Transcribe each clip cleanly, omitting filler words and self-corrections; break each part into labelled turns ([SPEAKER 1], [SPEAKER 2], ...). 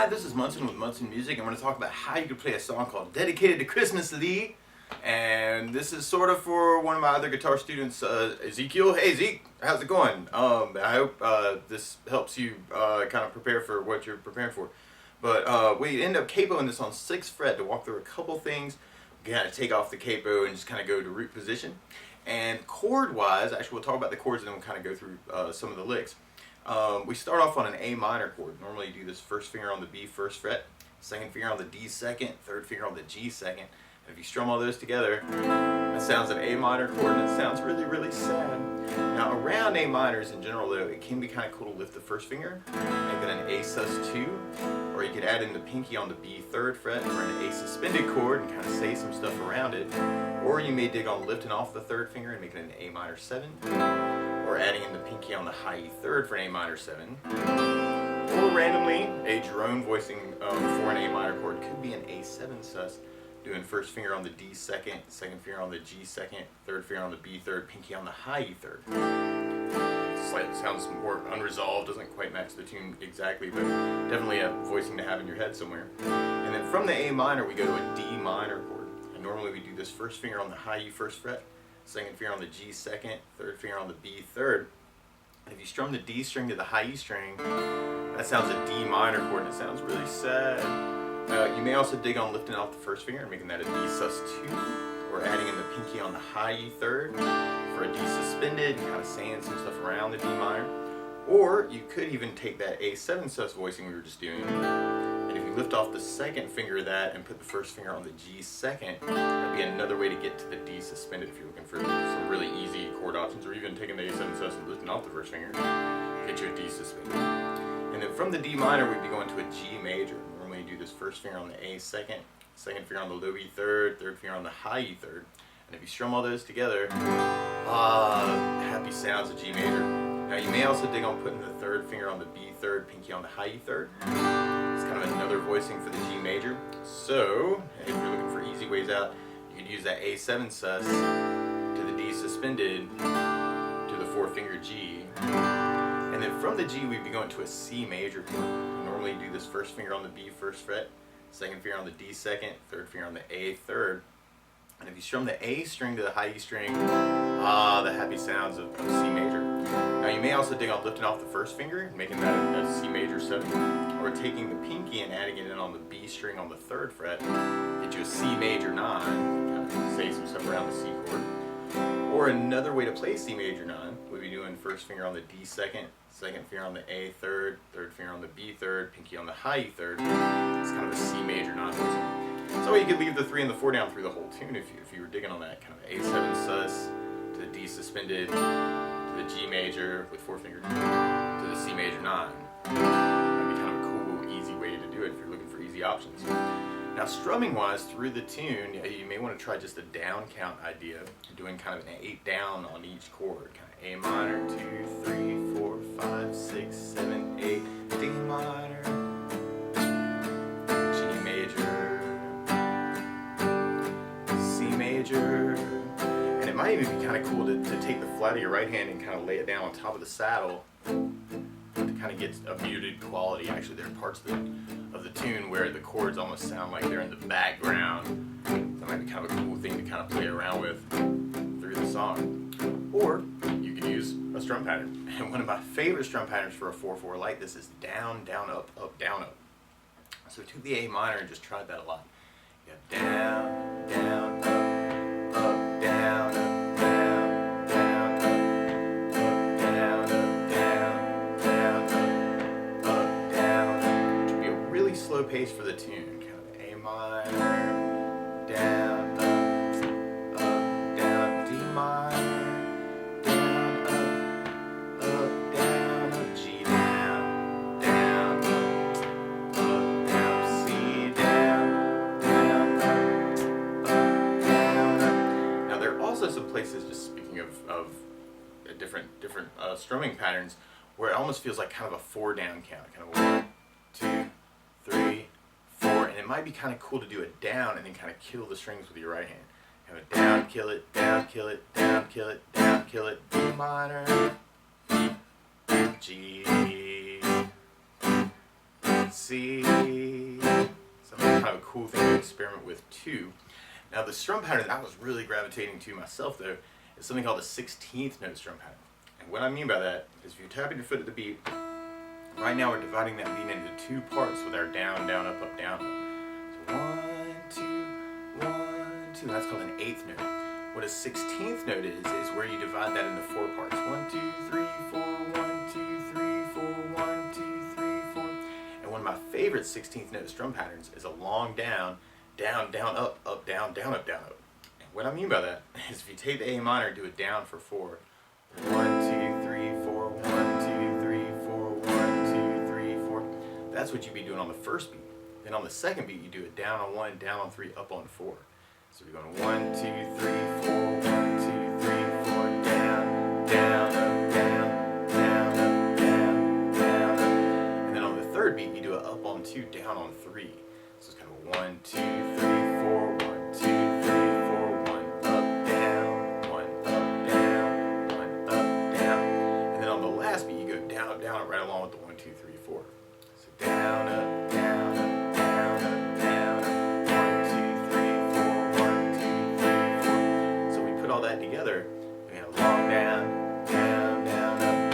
[SPEAKER 1] Hi, this is Munson with Munson Music. I'm going to talk about how you can play a song called Dedicated to Christmas Lee. And this is sort of for one of my other guitar students, Ezekiel. Hey Zeke, how's it going? I hope this helps you kind of prepare for what you're preparing for. But we end up capoing this on 6th fret to walk through a couple things. We kind of take off the capo and just kind of go to root position. And chord-wise, actually we'll talk about the chords and then we'll kind of go through some of the licks. We start off on an A minor chord. Normally you do this first finger on the B 1st fret, second finger on the D 2nd, third finger on the G 2nd. And if you strum all those together, that sounds an A minor chord and it sounds really, really sad. Now around A minors in general though, it can be kind of cool to lift the first finger, make it an A sus2, or you could add in the pinky on the B 3rd fret for an A suspended chord and kind of say some stuff around it. Or you may dig on lifting off the 3rd finger and making it an A minor 7. Or adding in the pinky on the high E 3rd for an A minor 7. Or randomly, a drone voicing for an A minor chord could be an A7 sus, doing first finger on the D 2nd, second finger on the G 2nd, third finger on the B 3rd, pinky on the high E 3rd. It sounds more unresolved, doesn't quite match the tune exactly, but definitely a voicing to have in your head somewhere. And then from the A minor, we go to a D minor chord. And normally we do this first finger on the high E 1st fret, second finger on the G 2nd, third finger on the B 3rd. And if you strum the D string to the high E string, that sounds a D minor chord and it sounds really sad. You may also dig on lifting off the first finger and making that a D sus2, or adding in the pinky on the high E 3rd for a D suspended and kind of saying some stuff around the D minor. Or you could even take that A7 sus voicing we were just doing, and if you lift off the second finger of that and put the first finger on the G 2nd, that'd be another way to get to the D suspended if you're looking for some really easy chord options, or even taking the A7 sus and lifting off the first finger, get you a D suspended. And then from the D minor, we'd be going to a G major. Normally you do this first finger on the A 2nd, second finger on the low E 3rd, third finger on the high E 3rd. And if you strum all those together, happy sounds of G major. Now you may also dig on putting the third finger on the B 3rd, pinky on the high E 3rd. It's kind of another voicing for the G major. So, if you're looking for easy ways out, you could use that A7 sus to the D suspended to the 4th finger G. And then from the G, we'd be going to a C major chord. Normally you do this first finger on the B 1st fret, second finger on the D 2nd, third finger on the A 3rd. And if you strum the A string to the high E string, the happy sounds of C major. Now you may also dig on lifting off the first finger, making that a C major 7, or taking the pinky and adding it in on the B string on the 3rd fret, get you a C major 9, kind of say some stuff around the C chord. Or another way to play C major 9 would be doing first finger on the D 2nd, second finger on the A 3rd, third finger on the B 3rd, pinky on the high E 3rd. It's kind of a C major 9 voicing. So you could leave the 3 and the 4 down through the whole tune if you were digging on that kind of A7 sus to the D suspended to the G major with 4 finger to the C major 9. That'd be kind of a cool, easy way to do it if you're looking for easy options. Now strumming wise through the tune, you may want to try just a down count idea, doing kind of an 8 down on each chord. Kind of A minor, 2, 3, 4, 5, 6, 7, 8, D minor, G major, C major. And it might even be kind of cool to take the flat of your right hand and kind of lay it down on top of the saddle to kind of get a muted quality. Actually, there are parts of the tune where the chords almost sound like they're in the background. That might be kind of a cool thing to kind of play around with through the song. Or you could use a strum pattern. And one of my favorite strum patterns for a 4/4 like this is down, down, up, up, down, up. So took the A minor and just tried that a lot. You got down, down, up, down, up, down, down, up, down, up, down, down, up, down, up. Which would be a really slow pace for the tune. Kind of A minor, down, up, down, D minor, down, up, down, up, G down, down, up, down, C down, down, up, down, up. Now there are also some places, just speaking of different strumming patterns, where it almost feels like kind of a 4 down count, kind of 1, 2, 3, 4, and it might be kind of cool to do a down and then kind of kill the strings with your right hand. Kind of down, kill it, down, kill it, down, kill it, down, kill it, D minor, G, C. Something kind of a cool thing to experiment with too. Now the strum pattern that I was really gravitating to myself though is something called a 16th note strum pattern. And what I mean by that is if you're tapping your foot at the beat, right now we're dividing that beat into two parts with our down, down, up, down, up. So 1, 2, 1, 2. That's called an 8th note. What a 16th note is where you divide that into four parts. 1, 2, 3, 4, 1, 2, 3, 4, 1, 2, 3, 4. And one of my favorite 16th note strum patterns is a long down, down, down, up, down, down, up, down, up. And what I mean by that is if you take the A minor and do it down for 4, 1, 2, 3, 4, 1, 2, 3, 4, 1, 2, 3, 4. That's what you'd be doing on the first beat. Then on the second beat, you do it down on 1, down on 3, up on 4. So we're going 1, 2, 3, 4, 1, 2, 3, 4, down, down, up, down, down, up, down, down, up. And then on the third beat, you do it up on 2, down on 3. So it's kind of 1, 2, 3, 4, 1, 2, 3, 4, 1, up, down, 1, up, down, 1, up, down. And then on the last beat, you go down, up, down, right along with the 1, 2, 3, 4. So down, up, down, up, down, up, down, up, 1, 2, 3, 4, 1, 2, 3, 4. So we put all that together, we have long down, down, down, up,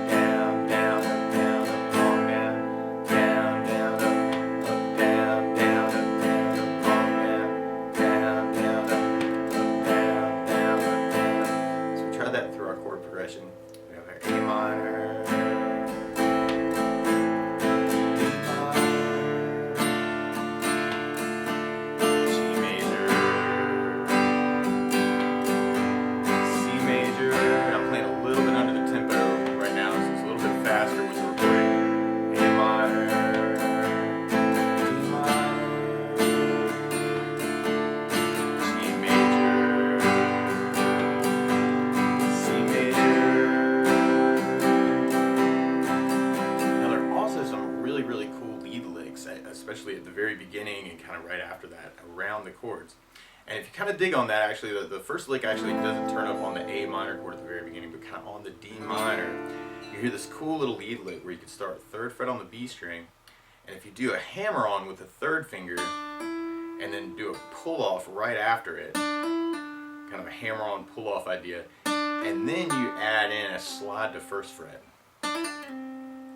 [SPEAKER 1] down, down, up, down, up, long down, down, down, up, down, down, up, down, up, long down, down, down, up, down, down, up, down. So we try that through our chord progression. We have our A minor, especially at the very beginning and kind of right after that around the chords. And if you kind of dig on that, actually the first lick actually doesn't turn up on the A minor chord at the very beginning, but kind of on the D minor. You hear this cool little lead lick where you can start 3rd fret on the B string, and if you do a hammer on with the 3rd finger and then do a pull off right after it, kind of a hammer on pull off idea, and then you add in a slide to 1st fret,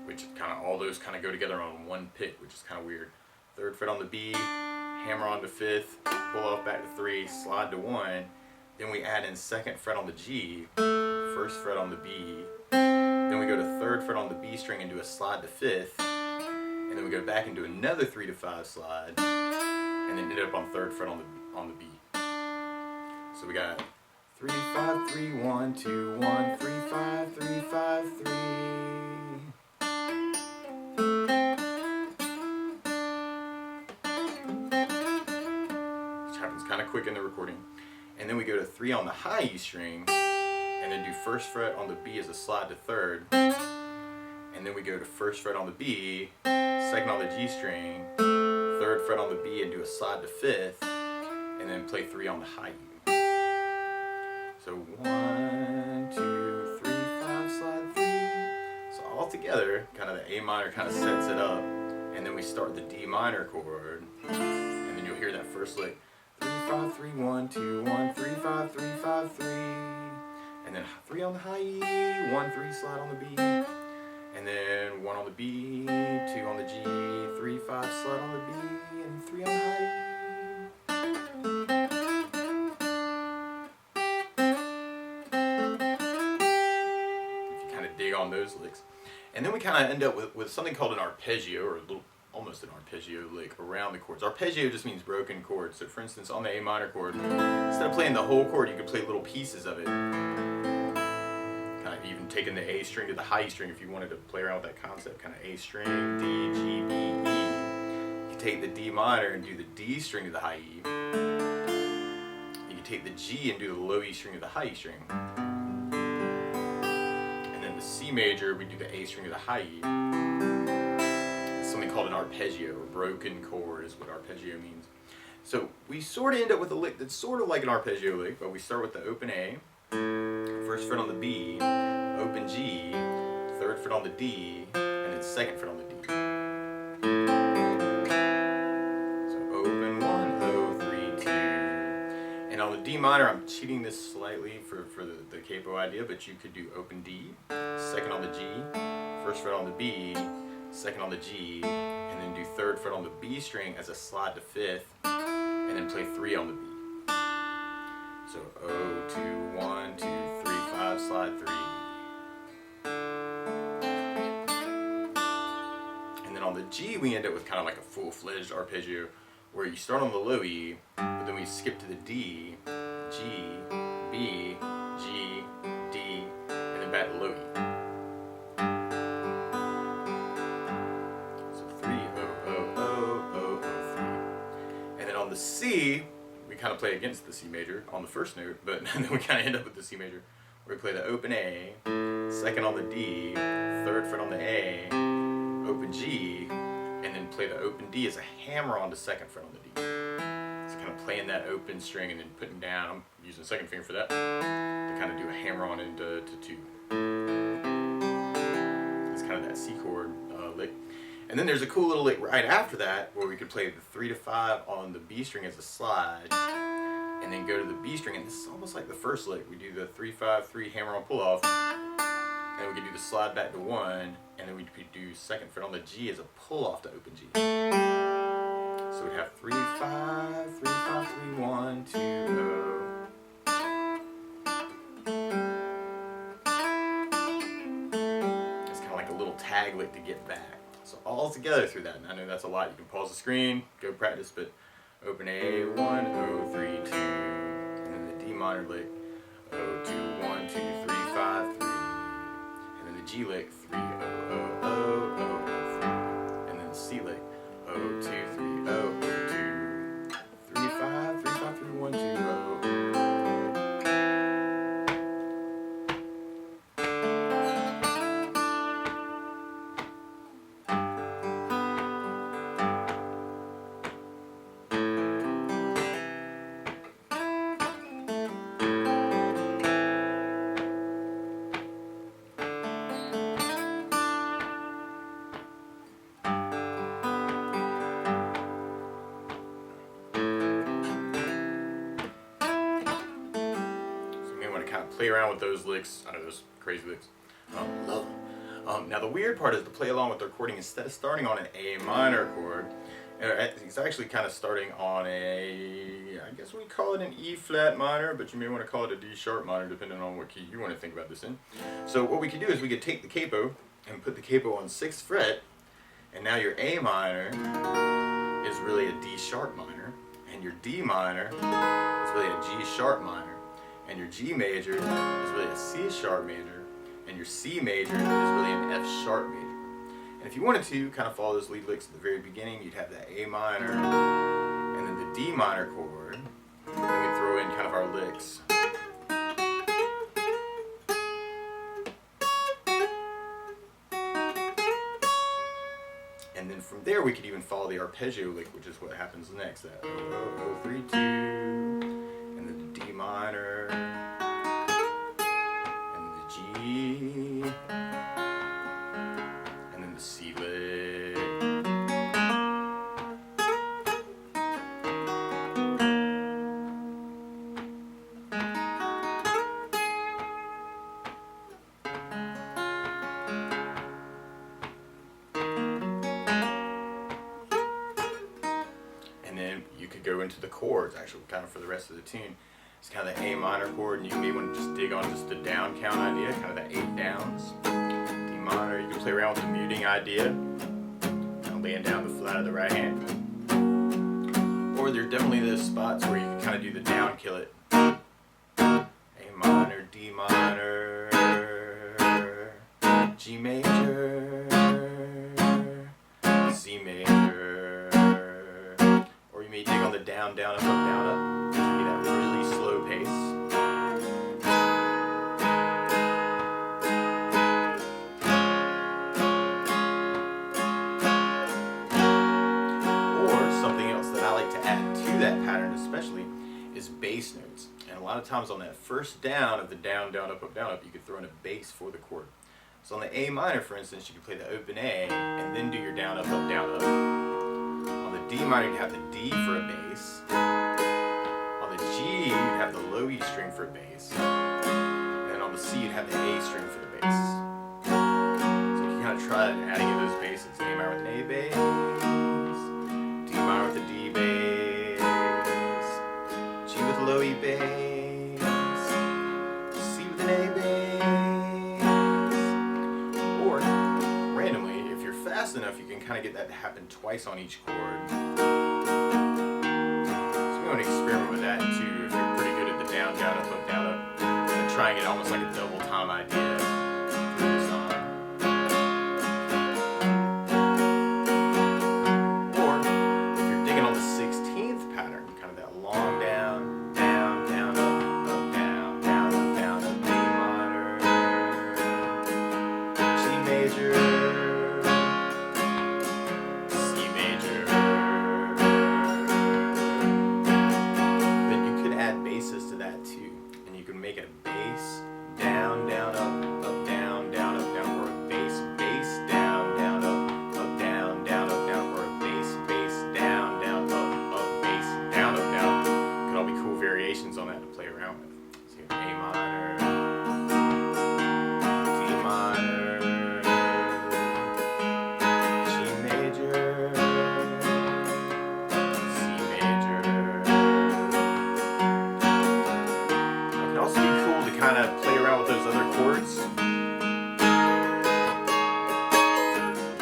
[SPEAKER 1] which kind of all those kind of go together on one pick, which is kind of weird. 3rd fret on the B, hammer on to 5th, pull off back to 3, slide to 1. Then we add in 2nd fret on the G, 1st fret on the B. Then we go to 3rd fret on the B string and do a slide to 5th. And then we go back and do another 3 to 5 slide, and then end up on 3rd fret on the B. So we got 3, 5, 3, 1, 2, 1, 3, 5, 3, 5, 3. Kind of quick in the recording. And then we go to 3 on the high E string, and then do 1st fret on the B as a slide to 3rd, and then we go to 1st fret on the B, 2nd on the G string, 3rd fret on the B and do a slide to 5th, and then play 3 on the high E. So 1, 2, 3, 5, slide 3. So all together, kind of the A minor kind of sets it up, and then we start the D minor chord, and then you'll hear that first lick. 3, 5, 3, 1, 2, 1, 3, 5, 3, 5, 3. And then 3 on the high E, 1, 3, slide on the B. And then 1 on the B, 2 on the G, 3, 5, slide on the B, and 3 on the high E. If you kind of dig on those licks. And then we kind of end up with something called an arpeggio, or a little almost an arpeggio lick around the chords. Arpeggio just means broken chords. So for instance, on the A minor chord, instead of playing the whole chord, you could play little pieces of it. Kind of even taking the A string to the high E string if you wanted to play around with that concept. Kind of A string, D, G, B, E. You take the D minor and do the D string to the high E. You can take the G and do the low E string to the high E string. And then the C major, we do the A string to the high E. Something called an arpeggio, or broken chord is what arpeggio means. So we sort of end up with a lick that's sort of like an arpeggio lick, but we start with the open A, 1st fret on the B, open G, 3rd fret on the D, and then 2nd fret on the D. D minor, I'm cheating this slightly for the capo idea, but you could do open D, second on the G, first fret on the B, second on the G, and then do third fret on the B string as a slide to fifth, and then play 3 on the B. So 0, 2, 1, 2, 3, 5, slide 3. And then on the G, we end up with kind of like a full-fledged arpeggio where you start on the low E, but then we skip to the D, G, B, G, D, and then back to low E. So 3, 0, 0, 0, 0, 0, 3. And then on the C, we kind of play against the C major on the first note, but then we kind of end up with the C major, where we play the open A, second on the D, third fret on the A, open G, and then play the open D as a hammer on the second fret on the D. So kind of playing that open string and then putting down, I'm using the second finger for that, to kind of do a hammer on into 2. It's kind of that C chord lick. And then there's a cool little lick right after that where we could play the 3 to 5 on the B string as a slide, and then go to the B string, and this is almost like the first lick. We do the 3, 5, 3 hammer on pull off, and we could do the slide back to 1, and then we could do second fret on the G as a pull off to open G. So we'd have 3, 5, 3, 5, 3, 1, 2, 0. It's kind of like a little tag lick to get back. So all together through that, and I know that's a lot. You can pause the screen, go practice, but open A, 1, 0, 3, 2, and then the D minor lick, 0, 2, 1, 2, 3, 5, 3, and then the G lick, 3, 0, 0, 0, 0, 0, 3, and then the C lick, 0, 2, 3, 0, 0, 2, 3, 5, 3, 5, 3, 1, 2, 0. Kind of play around with those licks. I know those crazy licks. Love them. Now the weird part is to play along with the recording, instead of starting on an A minor chord, it's actually kind of starting on a, I guess we call it an E flat minor, but you may want to call it a D sharp minor depending on what key you want to think about this in. So what we could do is we could take the capo and put the capo on 6th fret, and now your A minor is really a D sharp minor, and your D minor is really a G sharp minor, and your G major is really a C sharp major, and your C major is really an F sharp major. And if you wanted to kind of follow those lead licks at the very beginning, you'd have that A minor, and then the D minor chord, and we throw in kind of our licks. And then from there we could even follow the arpeggio lick, which is what happens next. That 0, 0, 0, 3, 2, and then the D minor, and the G, and then the C lick. And then you could go into the chords, actually, kind of for the rest of the tune. It's kind of the A minor chord, and you may want to just dig on just the down count idea, kind of the 8 downs. D minor, you can play around with the muting idea, kind of laying down the flat of the right hand. Or there's definitely those spots where you can kind of do the down kill it. A minor, D minor, G major, C major. Or you may dig on the down, down, up, down, up. Which would be that really slow pace. Or something else that I like to add to that pattern especially is bass notes. And a lot of times on that first down of the down, down, up, you could throw in a bass for the chord. So on the A minor, for instance, you could play the open A and then do your down, up, down, up. On the D minor, you'd have the D for a bass. On the G, you'd have the low E string for bass. And on the C you'd have the A string for the bass. So you can kind of try adding in those basses. A minor with an A bass, D minor with a D bass, G with a low E bass, C with an A bass. Or randomly, if you're fast enough, you can kind of get that to happen twice on each chord. So we want to experiment with that too if you're pretty good at the down, down, up, down, up. And trying it almost like a double time idea through the song. Or if you're digging on the 16th pattern, kind of that long down, down, down, up, down, down, up, down, up, D minor, G major, to that too, and you can make it a bass, down, down, up, down, down, up, down, or a bass, bass, down, down, up, down, down, up, down, or a bass, bass, down, down, up, bass, down, up, down. Could all be cool variations on that to play around with. So you have A minor, D minor, G major, C major. Also be cool to kind of play around with those other chords. You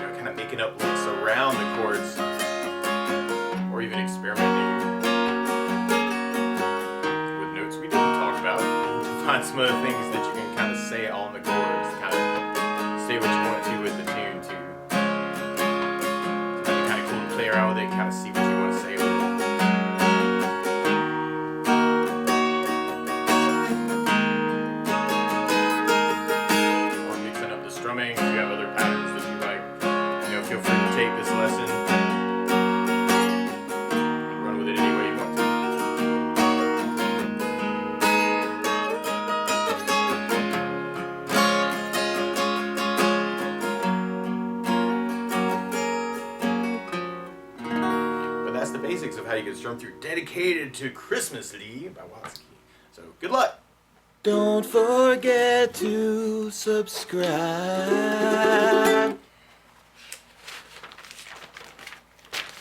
[SPEAKER 1] know, kind of making up licks around the chords, or even experimenting with notes we didn't talk about to find some other things that you can kind of say on the chords, kind of say what you want to with the tune too. So it'd be kind of cool to play around with it, kind of see what you want to say with it. Strumming, if you have other patterns that you like, you know, feel free to take this lesson and run with it any way you want to. But that's the basics of how you can strum through Dedicated to Christmas Lee by Watsky. So good luck! Don't forget to subscribe.